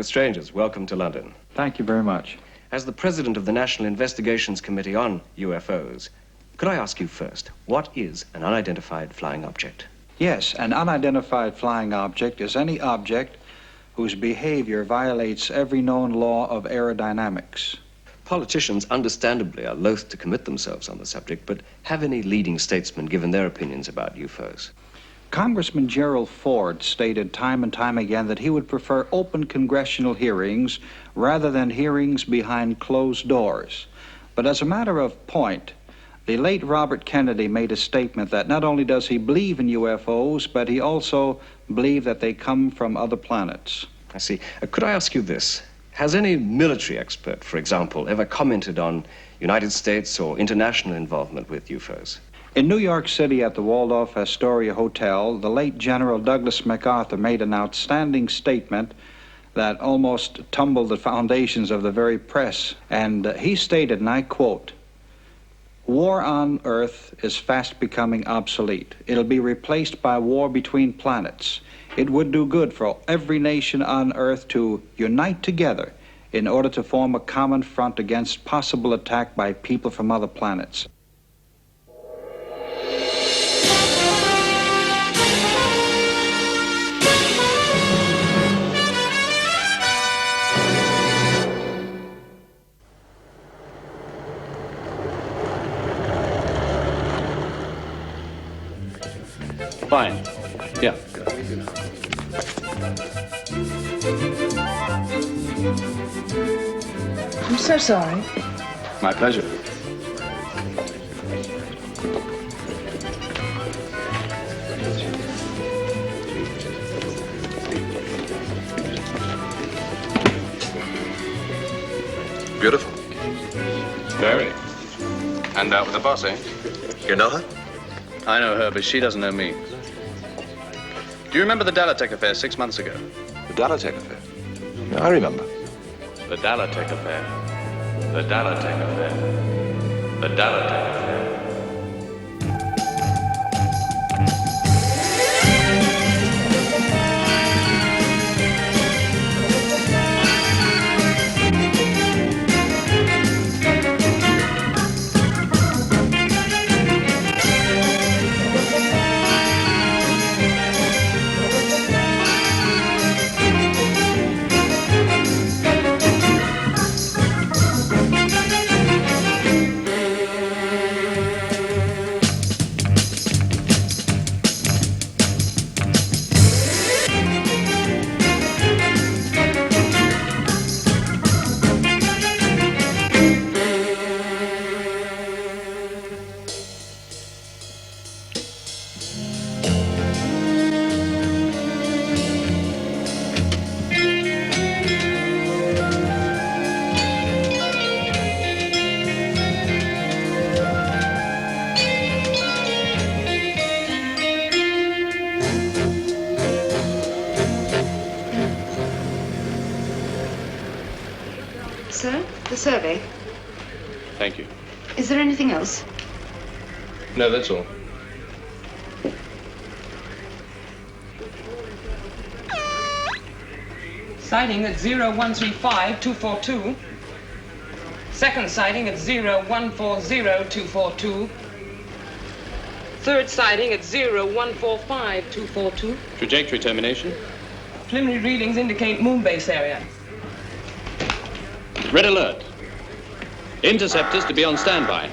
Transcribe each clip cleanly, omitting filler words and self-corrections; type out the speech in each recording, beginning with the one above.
Strangers, welcome to London. Thank you very much. As the president of the National Investigations Committee on UFOs, could I ask you first, what is an unidentified flying object? Yes, an unidentified flying object is any object whose behavior violates every known law of aerodynamics. Politicians understandably are loath to commit themselves on the subject, but have any leading statesmen given their opinions about UFOs? Congressman Gerald Ford stated time and time again that he would prefer open congressional hearings rather than hearings behind closed doors. But as a matter of point, the late Robert Kennedy made a statement that not only does he believe in UFOs, but he also believed that they come from other planets. I see. Could I ask you this? Has any military expert, for example, ever commented on United States or international involvement with UFOs? In New York City at the Waldorf Astoria Hotel, the late General Douglas MacArthur made an outstanding statement that almost tumbled the foundations of the very press. And he stated, and I quote, "War on Earth is fast becoming obsolete. It'll be replaced by war between planets. It would do good for every nation on Earth to unite together in order to form a common front against possible attack by people from other planets." Fine. Yeah. I'm so sorry. My pleasure. Beautiful. Very. And out with the boss, eh? You know her? I know her, but she doesn't know me. Do you remember the Dalotek affair 6 months ago? The Dalotek affair. I remember. The Dalotek affair. The Dalotek affair. The Dalotek affair. Sir, the survey. Thank you. Is there anything else? No, that's all. Sighting at 0135-242. Second sighting at 0140-242. Third sighting at 0145-242. Trajectory termination. Preliminary readings indicate moon base area. Red alert. Interceptors to be on standby.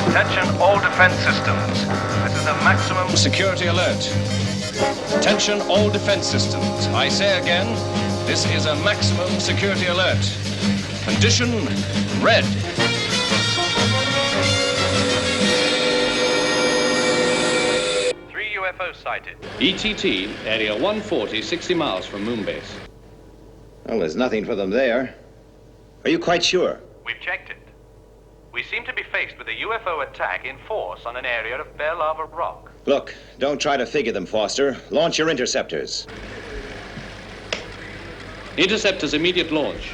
Attention all defense systems. This is a maximum security alert. Attention all defense systems. I say again, this is a maximum security alert. Condition red. UFO sighted. ETT, area 140, 60 miles from Moonbase. Well, there's nothing for them there. Are you quite sure? We've checked it. We seem to be faced with a UFO attack in force on an area of bare lava rock. Look, don't try to figure them, Foster. Launch your interceptors. Interceptors immediate launch.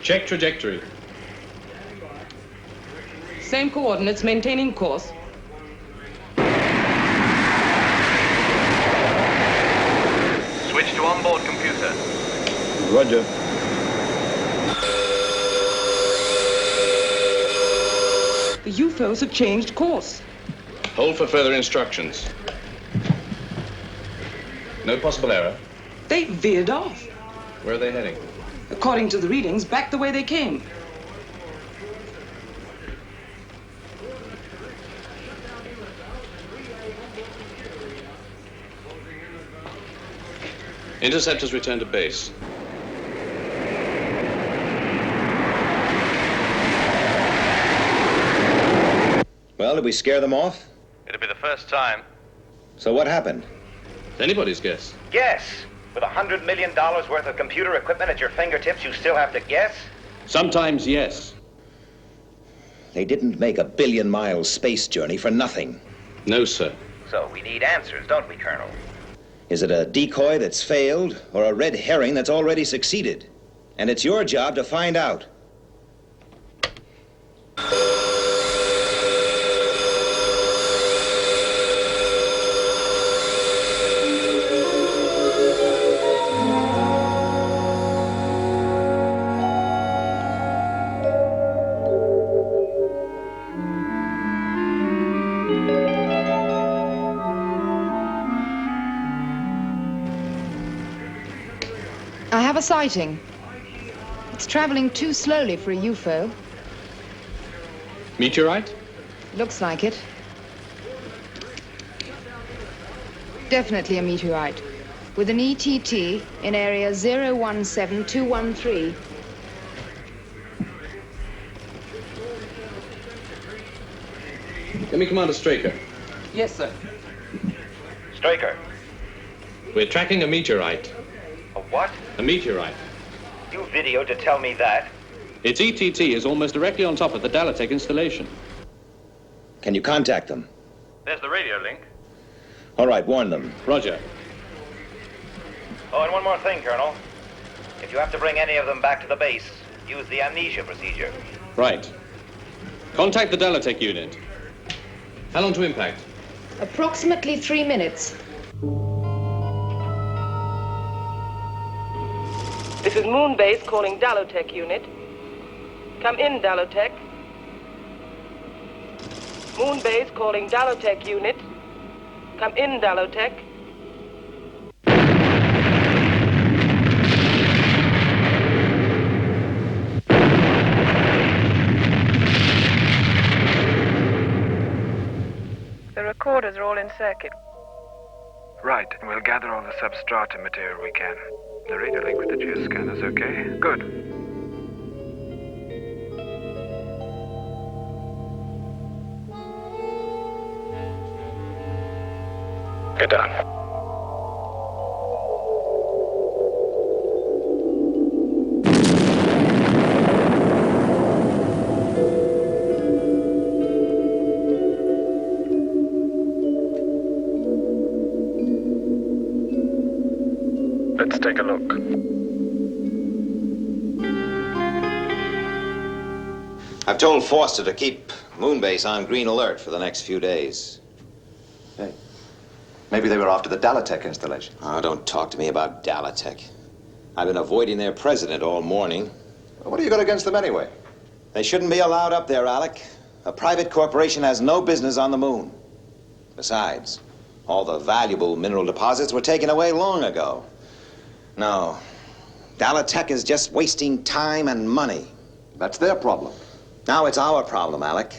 Check trajectory. Same coordinates, maintaining course. Switch to onboard computer. Roger. The UFOs have changed course. Hold for further instructions. No possible error. They veered off. Where are they heading? According to the readings, back the way they came. Interceptors return to base. Well, did we scare them off? It'll be the first time. So what happened? It's anybody's guess. Guess? With $100 million worth of computer equipment at your fingertips, you still have to guess? Sometimes, yes. They didn't make a billion-mile space journey for nothing. No, sir. So we need answers, don't we, Colonel? Is it a decoy that's failed or a red herring that's already succeeded? And it's your job to find out. I have a sighting. It's traveling too slowly for a UFO. Meteorite? Looks like it. Definitely a meteorite. With an ETT in area 017213. Let me Commander Straker. Yes, sir. Straker. We're tracking a meteorite. A what? A meteorite. You videoed to tell me that. Its ETT is almost directly on top of the Dalotek installation. Can you contact them? There's the radio link. All right, warn them. Roger. Oh, and one more thing, Colonel. If you have to bring any of them back to the base, use the amnesia procedure. Right. Contact the Dalotek unit. How long to impact? Approximately 3 minutes. This is Moon Base calling Dalotek unit. Come in, Dalotek. Moon Base calling Dalotek unit. Come in, Dalotek. The recorders are all in circuit. Right, and we'll gather all the substrata material we can. The radio link with the geoscanner's okay? Good. Get down. Let's take a look. I've told Forster to keep Moonbase on green alert for the next few days. Hey, maybe they were after the Dalotek installation. Oh, don't talk to me about Dalotek. I've been avoiding their president all morning. Well, what do you got against them anyway? They shouldn't be allowed up there, Alec. A private corporation has no business on the moon. Besides, all the valuable mineral deposits were taken away long ago. No, Dalotek is just wasting time and money. That's their problem. Now it's our problem, Alec.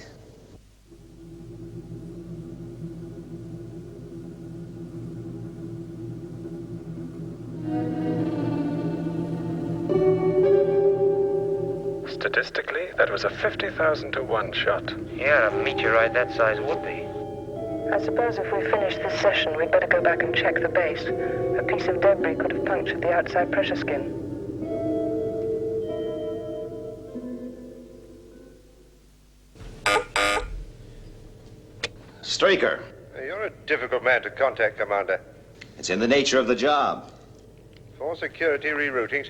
Statistically, that was a 50,000 to 1 shot. Yeah, a meteorite that size would be. I suppose if we finish this session, we'd better go back and check the base. A piece of debris could have punctured the outside pressure skin. Straker. You're a difficult man to contact, Commander. It's in the nature of the job. For security reroutings.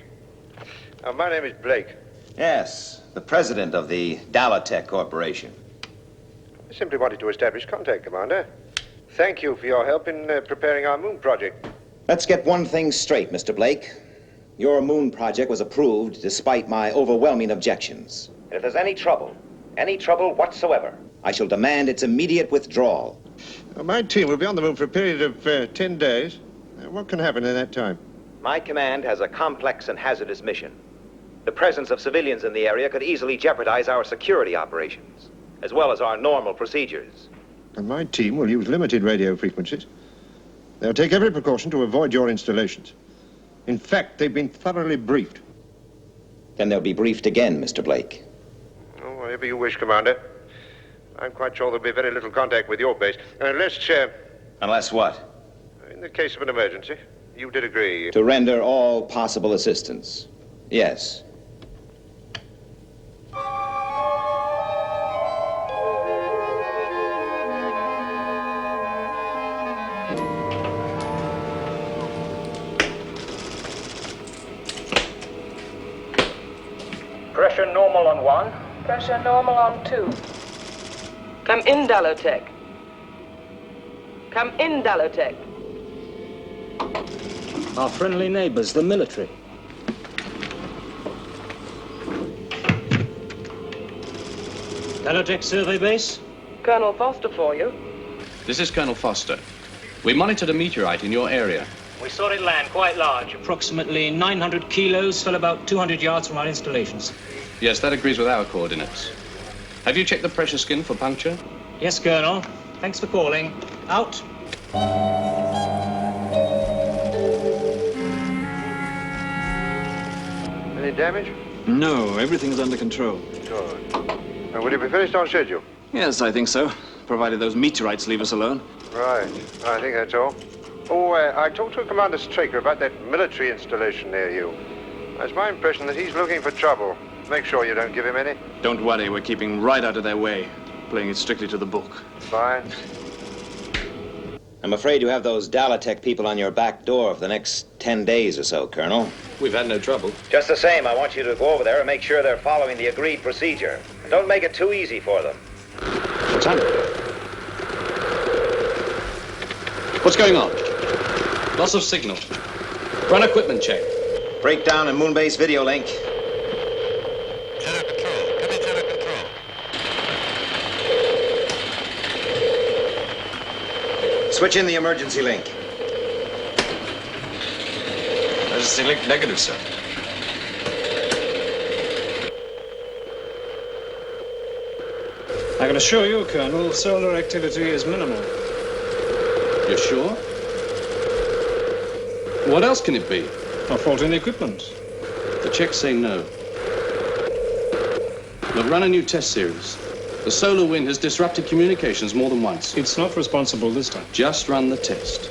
My name is Blake. Yes, the president of the Dalotek Corporation. I simply wanted to establish contact, Commander. Thank you for your help in preparing our moon project. Let's get one thing straight, Mr. Blake. Your moon project was approved despite my overwhelming objections. If there's any trouble whatsoever, I shall demand its immediate withdrawal. My team will be on the moon for a period of 10 days. What can happen in that time? my command has a complex and hazardous mission. The presence of civilians in the area could easily jeopardize our security operations, as well as our normal procedures. And my team will use limited radio frequencies. They'll take every precaution to avoid your installations. In fact, they've been thoroughly briefed. Then they'll be briefed again, Mr. Blake. Oh, whatever you wish, Commander. I'm quite sure there'll be very little contact with your base. Unless, Unless what? in the case of an emergency, you did agree. To render all possible assistance. Yes. Pressure normal on 1. Pressure normal on 2. Come in, Dalotek. Come in, Dalotek. Our friendly neighbors, the military. Dalotek survey base? Colonel Foster for you. This is Colonel Foster. We monitored a meteorite in your area. We saw it land quite large, approximately 900 kilos, fell about 200 yards from our installations. Yes, that agrees with our coordinates. Have you checked the pressure skin for puncture? Yes, Colonel. Thanks for calling. Out. Any damage? No, everything's under control. Good. And will you be finished on schedule? Yes, I think so, provided those meteorites leave us alone. Right. I think that's all. Oh, I talked to Commander Straker about that military installation near you. It's my impression that he's looking for trouble. Make sure you don't give him any. Don't worry, we're keeping right out of their way, playing it strictly to the book. Fine. I'm afraid you have those Dalotek people on your back door for the next 10 days or so, Colonel. We've had no trouble. Just the same, I want you to go over there and make sure they're following the agreed procedure. And don't make it too easy for them. What's happening? What's going on? Loss of signal. Run equipment check. Breakdown in Moonbase video link. Switch in the emergency link. Emergency link negative, sir. I can assure you, Colonel, solar activity is minimal. You're sure? What else can it be? A fault in the equipment. The checks say no. Look, run a new test series. The solar wind has disrupted communications more than once. It's not responsible this time. Just run the test.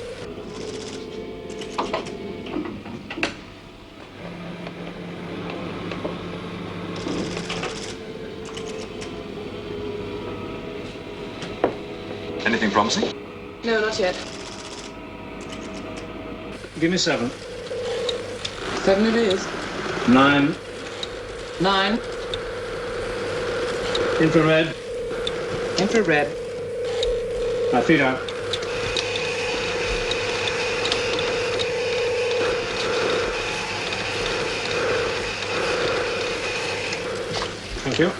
Anything promising? No, not yet. Give me 7. 7 it is. 9. 9. Infrared. Infrared. My feet out. Thank you.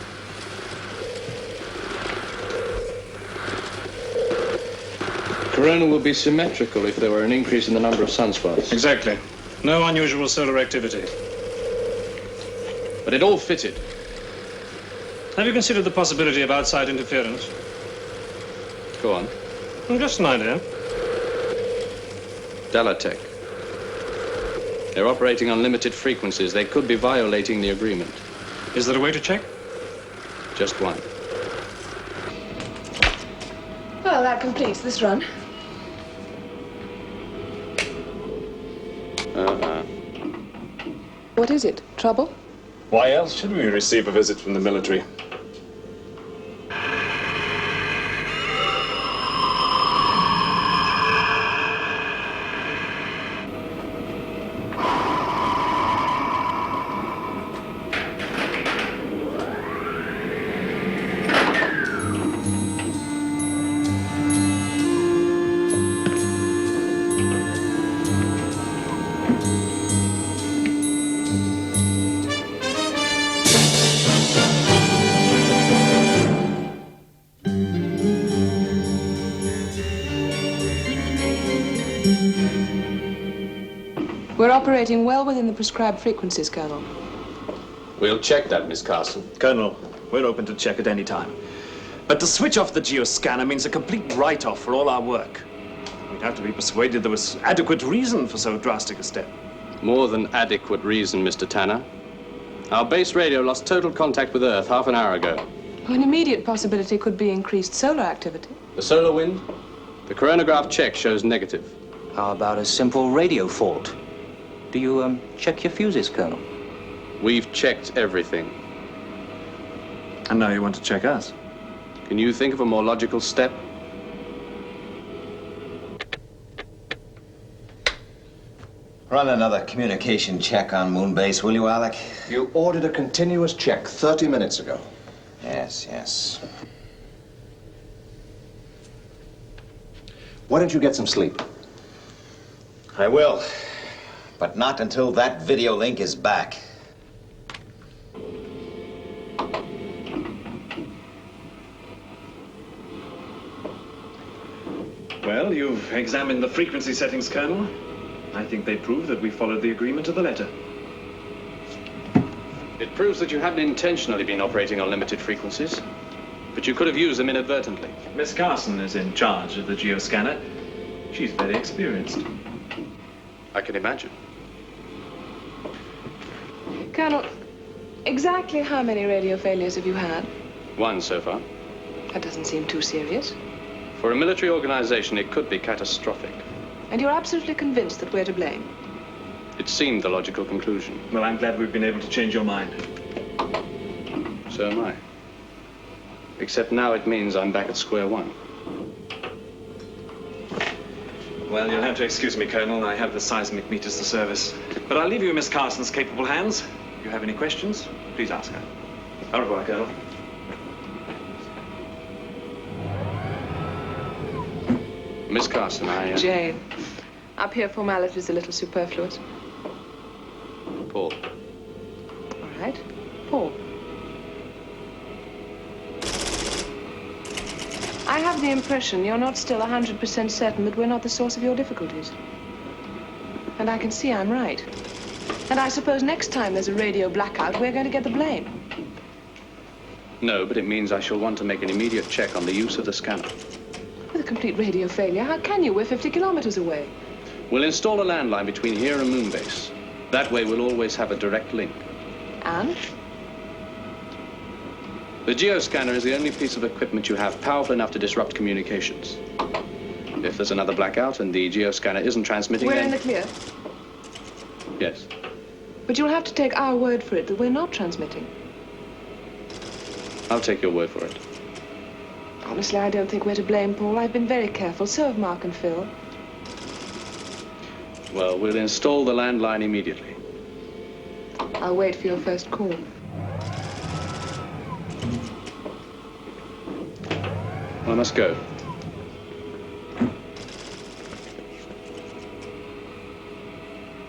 Corona will be symmetrical if there were an increase in the number of sunspots. Exactly. No unusual solar activity. But it all fitted. Have you considered the possibility of outside interference? Go on. Just an idea. Dalotek. They're operating on limited frequencies. They could be violating the agreement. Is there a way to check? Just one. Well, that completes this run. What is it? Trouble? Why else should we receive a visit from the military? We're operating well within the prescribed frequencies, Colonel. We'll check that, Miss Carson. Colonel, we're open to check at any time. But to switch off the geoscanner means a complete write-off for all our work. We'd have to be persuaded there was adequate reason for so drastic a step. More than adequate reason, Mr. Tanner. Our base radio lost total contact with Earth half an hour ago. An immediate possibility could be increased solar activity. The solar wind? The coronagraph check shows negative. How about a simple radio fault? Do you, check your fuses, Colonel? We've checked everything. And now you want to check us? Can you think of a more logical step? Run another communication check on Moonbase, will you, Alec? You ordered a continuous check 30 minutes ago. Yes, yes. Why don't you get some sleep? I will, but not until that video link is back. Well, you've examined the frequency settings, Colonel. I think they prove that we followed the agreement to the letter. It proves that you haven't intentionally been operating on limited frequencies, but you could have used them inadvertently. Miss Carson is in charge of the geoscanner. She's very experienced. I can imagine. Colonel, exactly how many radio failures have you had? One so far. That doesn't seem too serious. For a military organization, it could be catastrophic. And you're absolutely convinced that we're to blame? It seemed the logical conclusion. Well, I'm glad we've been able to change your mind. So am I. Except now it means I'm back at square one. Well, you'll have to excuse me, Colonel. I have the seismic meters to service. But I'll leave you in Miss Carson's capable hands. If you have any questions, please ask her. Au revoir, Colonel. Miss Carson, Jane, up here formality's a little superfluous. Paul. All right, Paul. I have the impression you're not still 100% certain that we're not the source of your difficulties. And I can see I'm right. And I suppose next time there's a radio blackout, we're going to get the blame. No, but it means I shall want to make an immediate check on the use of the scanner. With a complete radio failure, how can you? We're 50 kilometers away. We'll install a landline between here and Moonbase. That way we'll always have a direct link. And? The geoscanner is the only piece of equipment you have powerful enough to disrupt communications. If there's another blackout and the geoscanner isn't transmitting, We're then... in the clear. Yes. But you'll have to take our word for it that we're not transmitting. I'll take your word for it. Honestly, I don't think we're to blame, Paul. I've been very careful. So have Mark and Phil. Well, we'll install the landline immediately. I'll wait for your first call. I must go.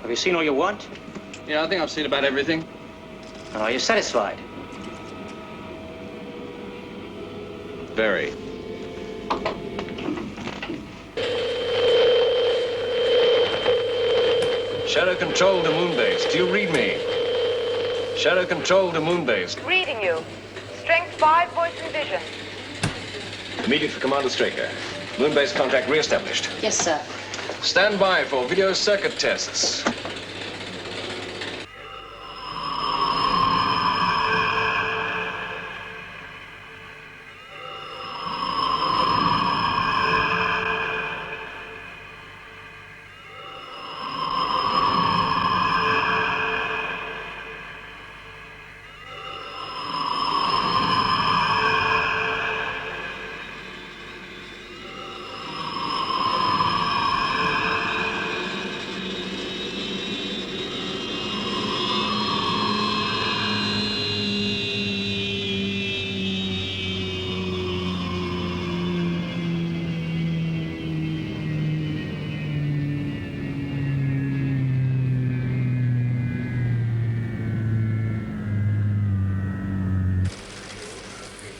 Have you seen all you want? Yeah, I think I've seen about everything. And are you satisfied? Very. Shadow Control to Moonbase. Do you read me? Shadow Control to Moonbase. Reading you. Strength 5, voice and vision. Immediate for Commander Straker. Moonbase contact reestablished. Yes, sir. Stand by for video circuit tests.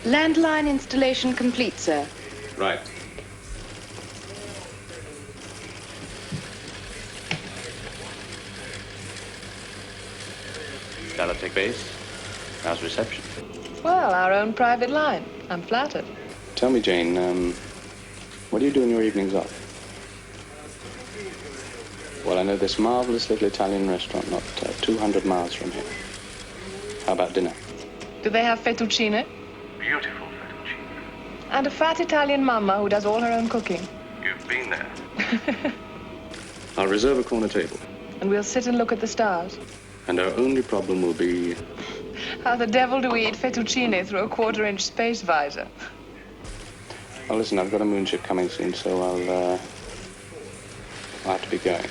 Landline installation complete, sir. Right. Dalotek base. How's reception? Well, our own private line. I'm flattered. Tell me, Jane, what do you do in your evenings off? Well, I know this marvelous little Italian restaurant not 200 miles from here. How about dinner? Do they have fettuccine? Beautiful fettuccine. And a fat Italian mama who does all her own cooking. You've been there. I'll reserve a corner table. And we'll sit and look at the stars. And our only problem will be... How the devil do we eat fettuccine through a 1/4-inch space visor? Oh, listen, I've got a moonship coming soon, so I'll have to be going.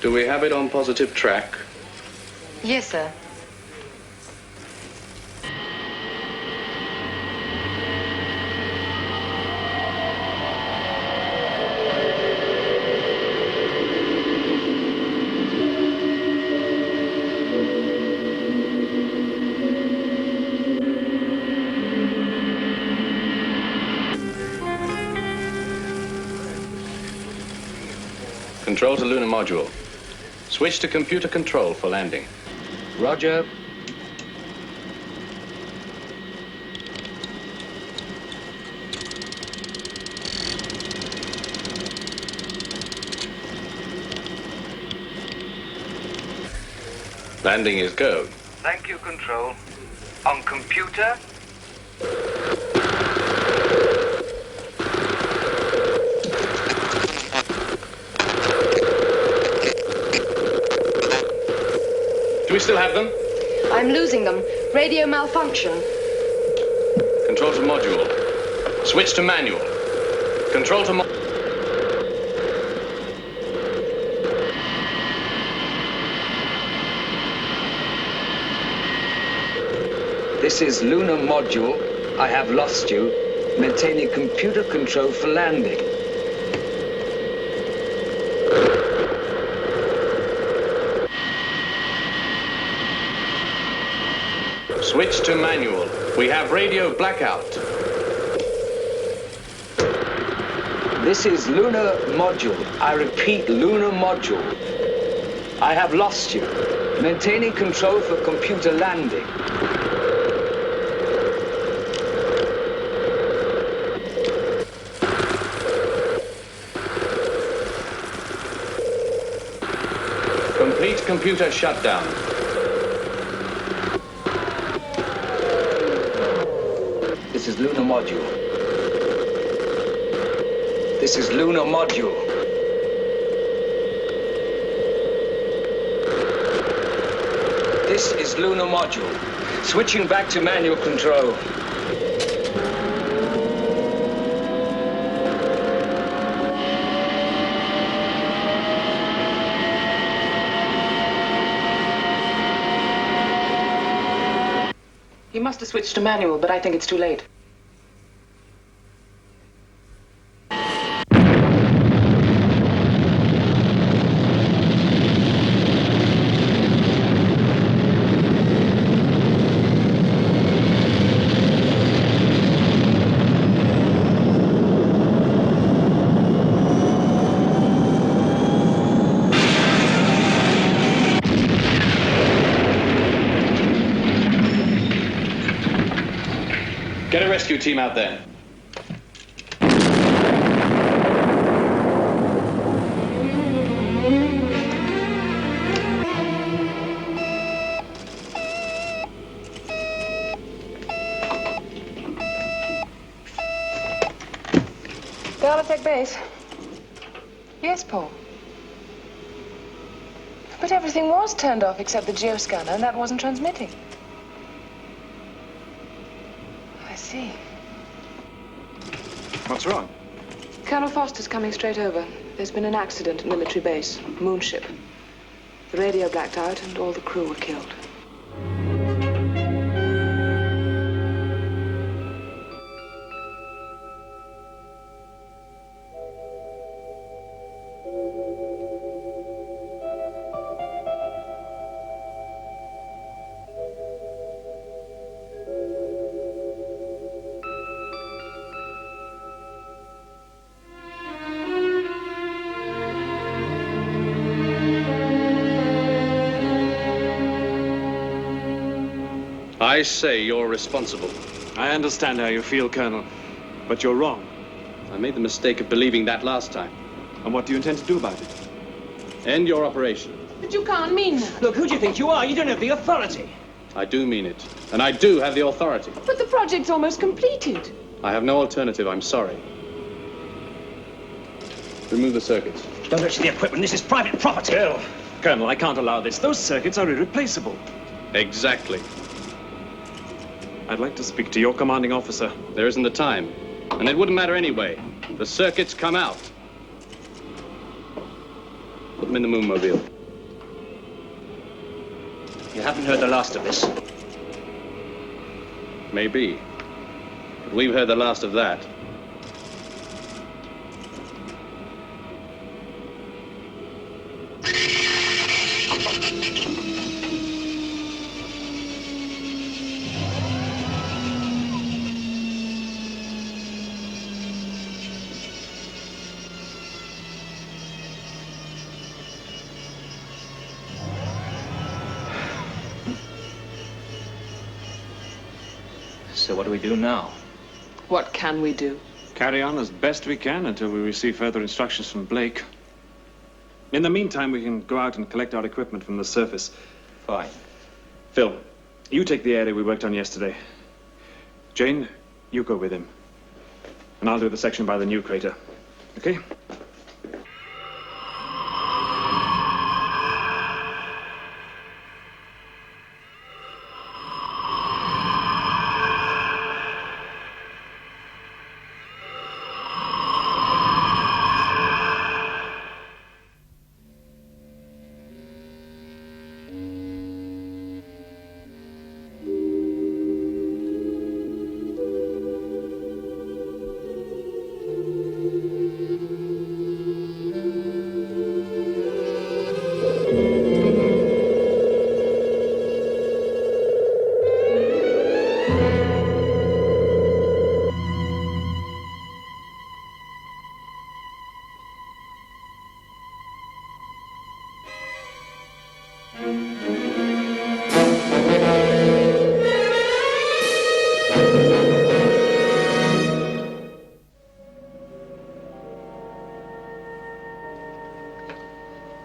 Do we have it on positive track? Yes, sir. Control to lunar module. Switch to computer control for landing. Roger. Landing is go. Thank you, Control. On computer? Do we still have them? I'm losing them. Radio malfunction. Control to module. Switch to manual. Control to This is lunar module. I have lost you. Maintaining computer control for landing. Switch to manual. We have radio blackout. This is lunar module. I repeat, lunar module. I have lost you. Maintaining control for computer landing. Complete computer shutdown. This is lunar module. This is lunar module. This is lunar module. Switching back to manual control. He must have switched to manual, but I think it's too late. Get a rescue team out there. Dalotek base. Yes, Paul. But everything was turned off except the geoscanner, and that wasn't transmitting. I see. What's wrong? Colonel Foster's coming straight over. There's been an accident at military base, moonship. The radio blacked out and all the crew were killed. I say you're responsible. I understand how you feel, Colonel, but you're wrong. I made the mistake of believing that last time. And what do you intend to do about it? End your operation. But you can't mean that. Look, who do you think you are? You don't have the authority. I do mean it. And I do have the authority. But the project's almost completed. I have no alternative, I'm sorry. Remove the circuits. Don't touch the equipment. This is private property. Bill, Colonel, I can't allow this. Those circuits are irreplaceable. Exactly. I'd like to speak to your commanding officer. There isn't the time. And it wouldn't matter anyway. The circuits come out. Put them in the Moonmobile. You haven't heard the last of this. Maybe. But we've heard the last of that. So what do we do now? What can we do? Carry on as best we can until we receive further instructions from Blake. In the meantime, we can go out and collect our equipment from the surface. Fine. Phil, you take the area we worked on yesterday. Jane, you go with him. And I'll do the section by the new crater. Okay?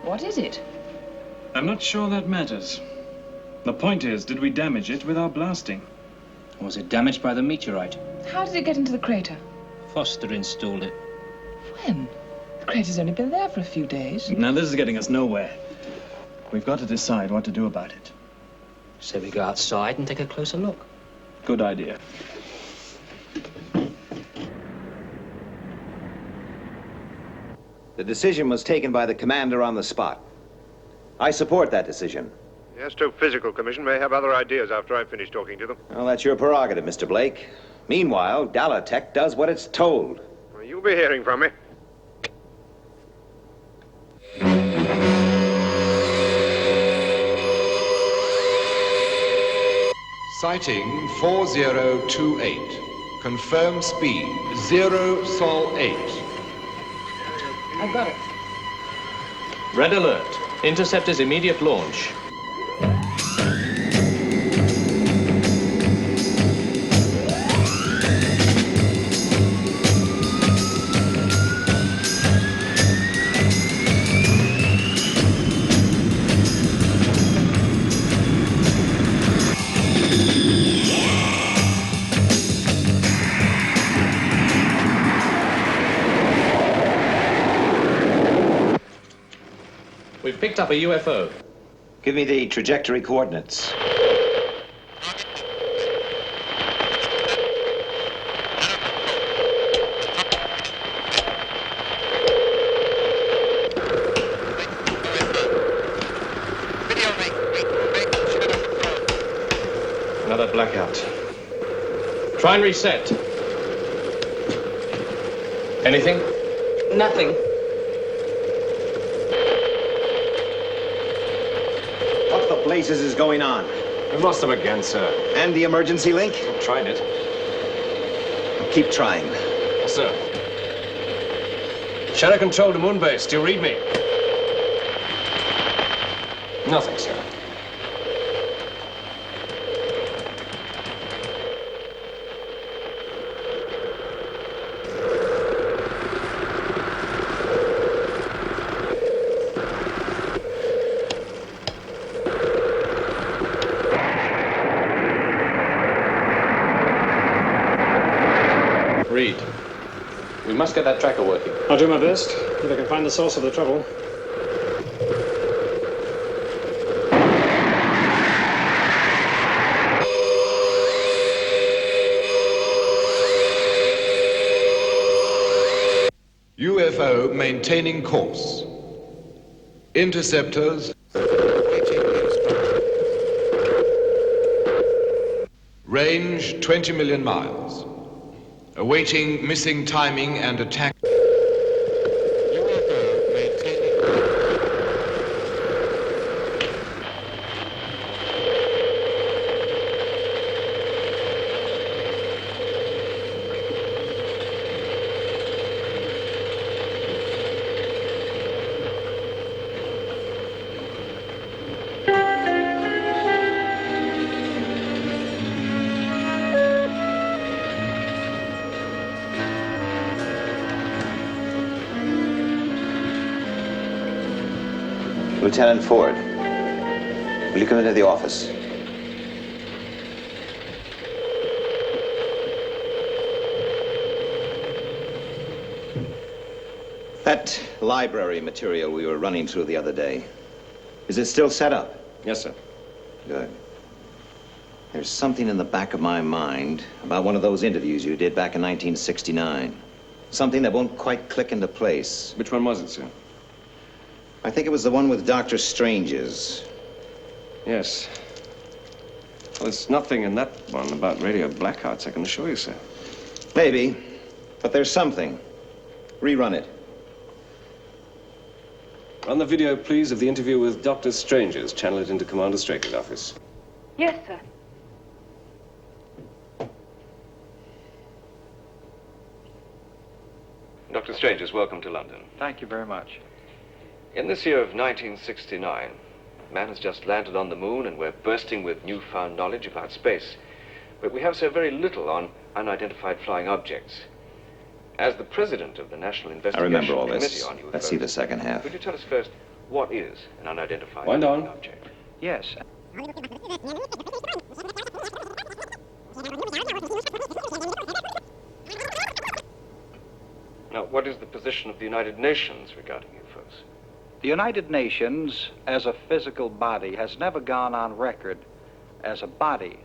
What is it? I'm not sure that matters. The point is, did we damage it without blasting? Was it damaged by the meteorite? How did it get into the crater? Foster installed it. When? The crater's only been there for a few days. Now, this is getting us nowhere. We've got to decide what to do about it. So we go outside and take a closer look. Good idea. The decision was taken by the commander on the spot. I support that decision. The Astrophysical Commission may have other ideas after I've finished talking to them. Well, that's your prerogative, Mr. Blake. Meanwhile, Dalotek does what it's told. Well, you'll be hearing from me. Sighting 4028. Confirmed speed 0 Sol 8. I've got it. Red alert. Interceptors immediate launch. We've picked up a UFO. Give me the trajectory coordinates. Another blackout. Try and reset. Anything? Nothing. What the blazes is going on? We've lost them again, sir. And the emergency link? I've tried it. Keep trying. Yes, sir. Shadow control to moon base. Do you read me? Nothing, sir. get that tracker working. I'll do my best, if I can find the source of the trouble. UFO maintaining course. Interceptors. Range 20 million miles. Awaiting missing timing and attack. UFO maintaining. Lieutenant Ford, will you come into the office? That library material we were running through the other day, is it still set up? Yes, sir. Good. There's something in the back of my mind about one of those interviews you did back in 1969. Something that won't quite click into place. Which one was it, sir? I think it was the one with Dr. Strange's. Yes. Well, there's nothing in that one about radio blackouts, I can assure you, sir. Maybe, but there's something. Rerun it. Run the video, please, of the interview with Dr. Strange's. Channel it into Commander Straker's office. Yes, sir. Dr. Strange's, welcome to London. Thank you very much. In this year of 1969, man has just landed on the moon and we're bursting with newfound knowledge about space. But we have so very little on unidentified flying objects. As the president of the National Investigation I remember all Committee this. on UFOs, Let's see the second half. could you tell us first, what is an unidentified Wind flying on. object? Yes. Now, what is the position of the United Nations regarding UFOs? The United Nations, as a physical body, has never gone on record as a body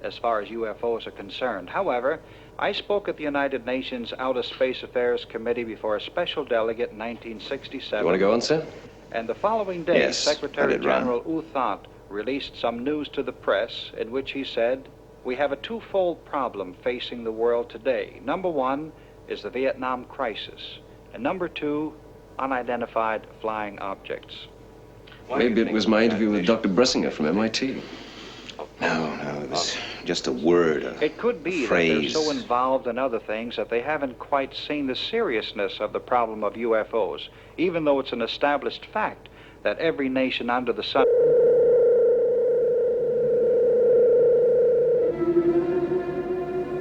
as far as UFOs are concerned. However, I spoke at the United Nations Outer Space Affairs Committee before a special delegate in 1967. You want to go on, sir? And the following day, Yes, Secretary let it run. General U Thant released some news to the press in which he said, "We have a twofold problem facing the world today. Number one is the Vietnam crisis, and number two, unidentified flying objects." Maybe it was my interview with Dr. Bressinger from MIT. No, it was just a word, It could be that phrase. they're so involved in other things that they haven't quite seen the seriousness of the problem of UFOs, even though it's an established fact that every nation under the sun...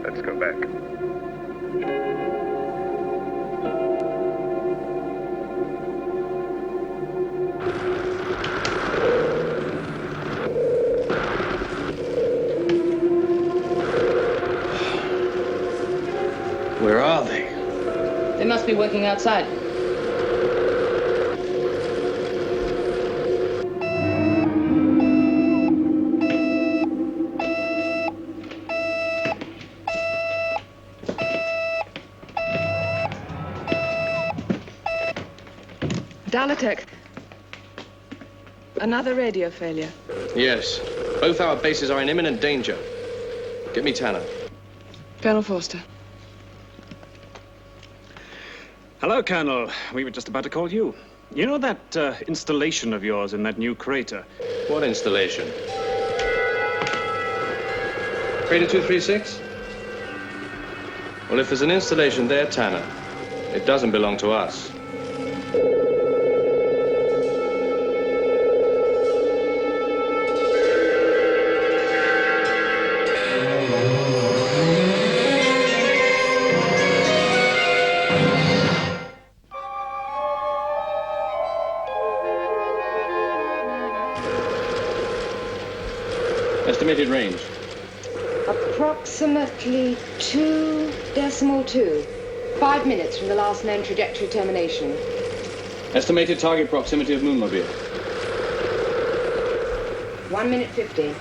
Let's go back. Where are they? They must be working outside. Dalotek. Another radio failure. Yes. Both our bases are in imminent danger. Get me Tanner. Colonel Forster. Hello, Colonel. We were just about to call you. You know that installation of yours in that new crater? What installation? Crater 236? Well, if there's an installation there, Tanner, it doesn't belong to us. Estimated range. Approximately 2.2. 5 minutes from the last known trajectory termination. Estimated target proximity of Moonmobile. 1 minute 50.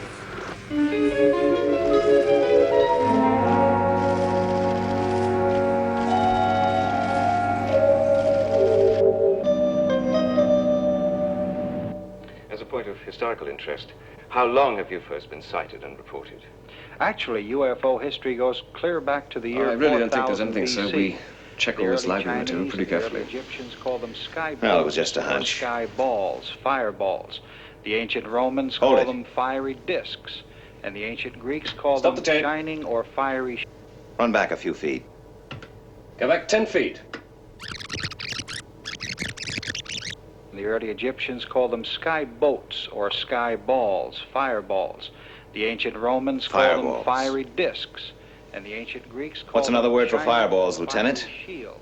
As a point of historical interest, how long have UFOs been sighted and reported? Actually, UFO history goes clear back to the year I really don't think there's 4000 anything, sir. BC. We check all The this early library material Chinese pretty and the carefully. early Egyptians called them sky Well, it balls was just a or hunch. sky balls, fireballs. The ancient Romans Hold called it. them fiery discs, and the ancient Greeks called Stop them the tape. shining or fiery. Run back a few feet. Go back 10 feet. The early Egyptians called them sky boats or sky balls, fireballs. The ancient Romans called them Fireballs. fiery discs, and the ancient Greeks called What's another them word for shining fireballs, or Lieutenant? fiery shields.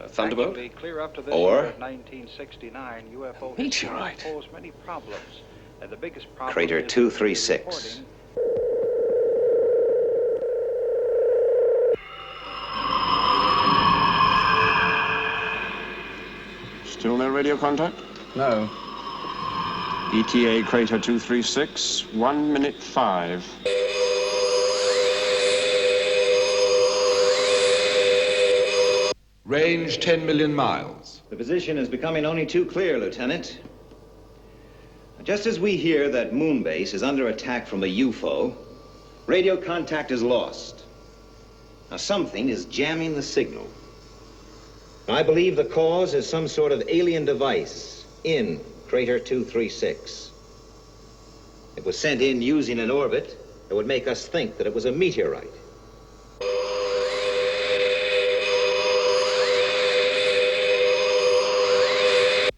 Thunderbolt? Actually, clear up to this Or? year of 1969, UFO Meteorite. history posed many problems. And the biggest problem Crater is 236. Still no radio contact? No. ETA Crater 236, 1 minute 5. Range 10 million miles. The position is becoming only too clear, Lieutenant. Just as we hear that Moonbase is under attack from a UFO, radio contact is lost. Now, something is jamming the signal. I believe the cause is some sort of alien device in Crater 236. It was sent in using an orbit that would make us think that it was a meteorite.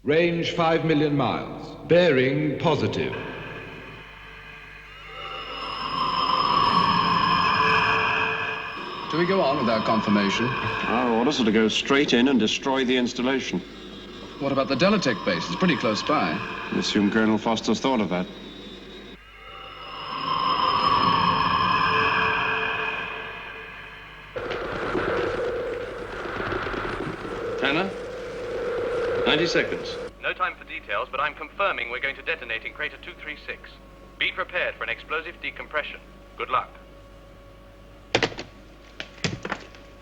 Range 5 million miles. Bearing positive. Do we go on without confirmation? Our orders are to go straight in and destroy the installation. What about the Dalotek base? It's pretty close by. I assume Colonel Foster's thought of that. Tanner? 90 seconds. No time for details, but I'm confirming we're going to detonate in Crater 236. Be prepared for an explosive decompression. Good luck.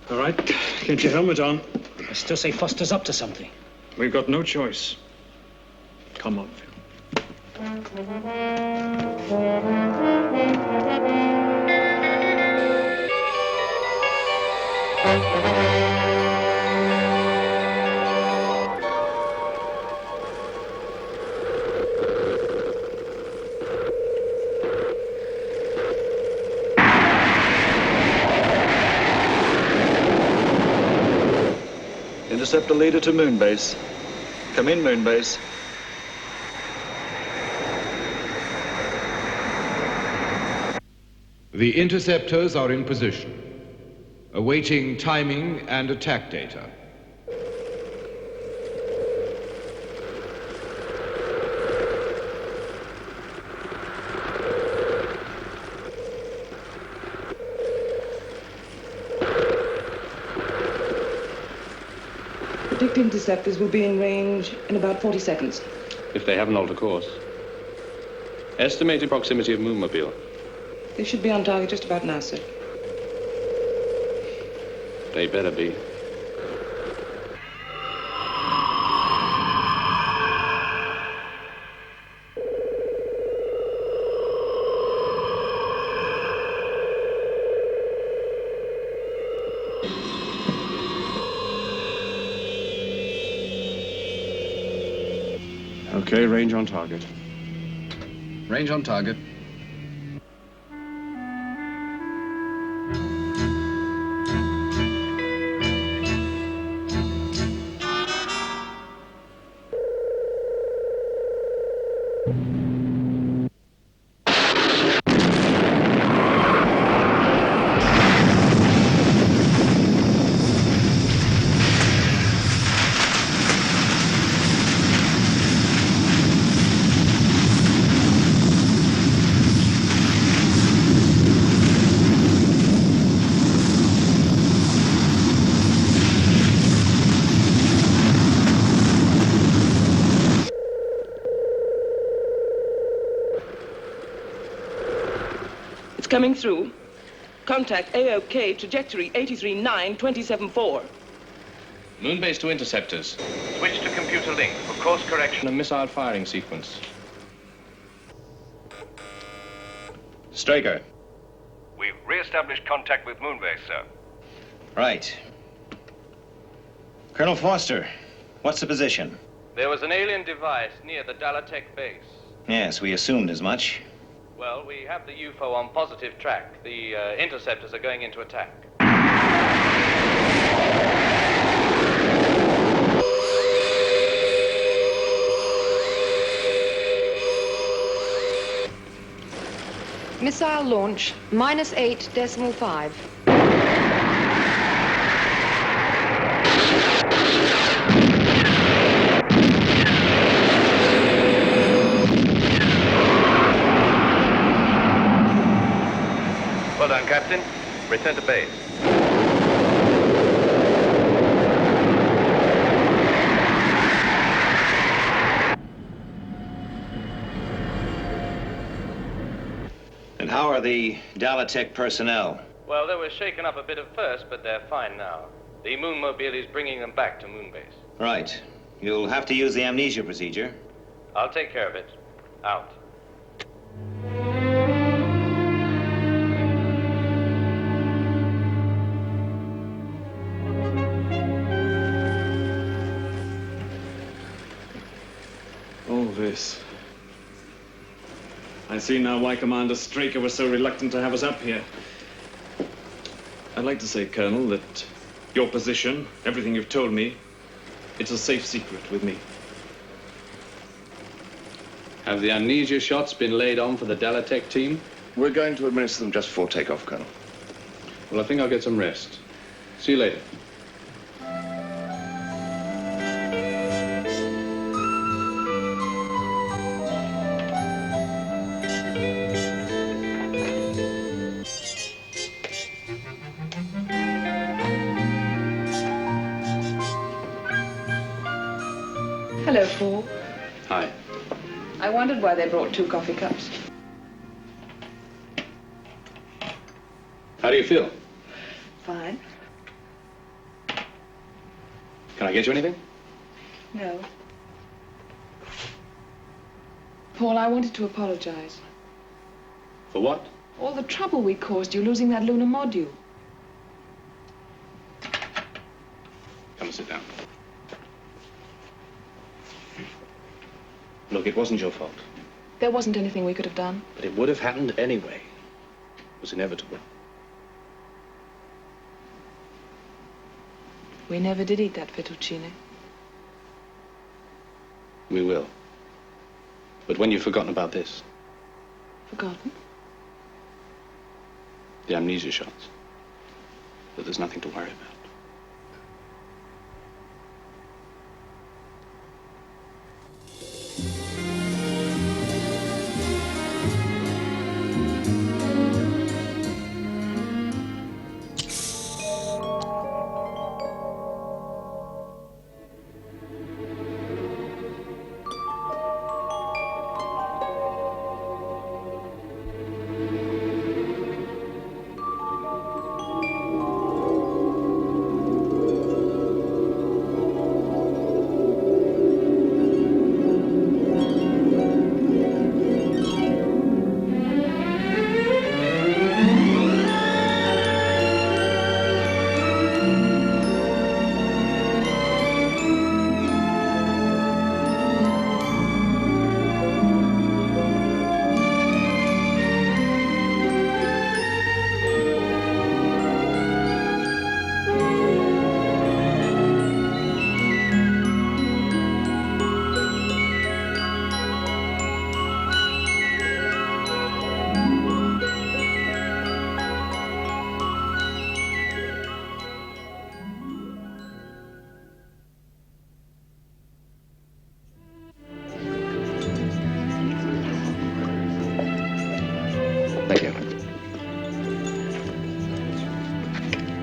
All right, get your helmet on. I still say Foster's up to something. We've got no choice. Come on, Phil. Interceptor leader to Moonbase. Come in, Moonbase. The interceptors are in position, awaiting timing and attack data. Predict interceptors will be in range in about 40 seconds. If they haven't altered course. Estimated proximity of Moonmobile. They should be on target just about now, sir. They better be. Okay, range on target. Range on target. Coming through. Contact AOK, trajectory 83-9-27-4. Moonbase to interceptors. Switch to computer link for course correction. A missile firing sequence. Straker. We've re-established contact with Moonbase, sir. Right. Colonel Foster, what's the position? There was an alien device near the Dalotek base. Yes, we assumed as much. Well, we have the UFO on positive track. The interceptors are going into attack. Missile launch, -8.5. Well done, Captain. Return to base. And how are the Dalotek personnel? Well, they were shaken up a bit at first, but they're fine now. The Moonmobile is bringing them back to Moonbase. Right. You'll have to use the amnesia procedure. I'll take care of it. Out. All this. I see now why Commander Straker was so reluctant to have us up here. I'd like to say, Colonel, that your position, everything you've told me, it's a safe secret with me. Have the amnesia shots been laid on for the Dalotek team? We're going to administer them just before takeoff, Colonel. Well, I think I'll get some rest. See you later. Hello, Paul. Hi. I wondered why they brought 2 coffee cups. How do you feel? Fine. Can I get you anything? No. Paul, I wanted to apologize. For what? All the trouble we caused you losing that lunar module. Come and sit down. Look, it wasn't your fault. There wasn't anything we could have done. But it would have happened anyway. It was inevitable. We never did eat that fettuccine. We will. But when you've forgotten about this, Forgotten? the amnesia shots, that there's nothing to worry about.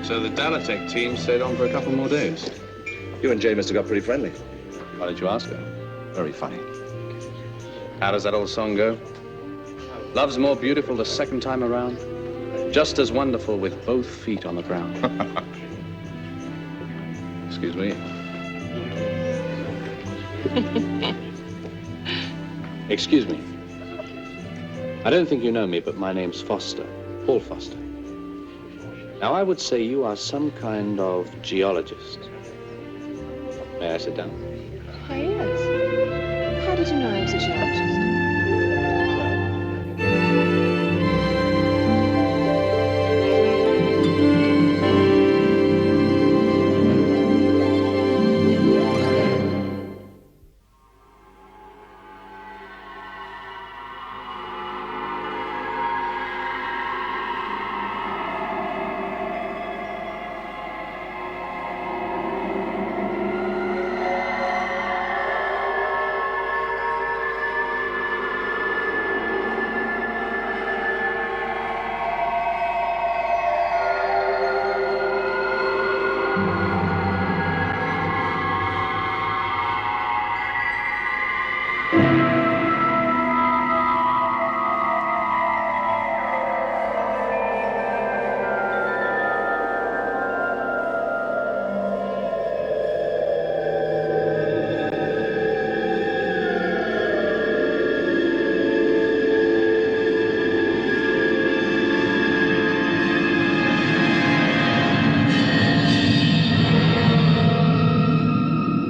So the Dalotek team stayed on for a couple more days. You and Jay must have got pretty friendly. Why did you ask her? Very funny. How does that old song go? Love's more beautiful the second time around. Just as wonderful with both feet on the ground. Excuse me. Excuse me. I don't think you know me, but my name's Foster. Paul Foster. Now, I would say you are some kind of geologist. May I sit down? Why, yes. How did you know I was a geologist?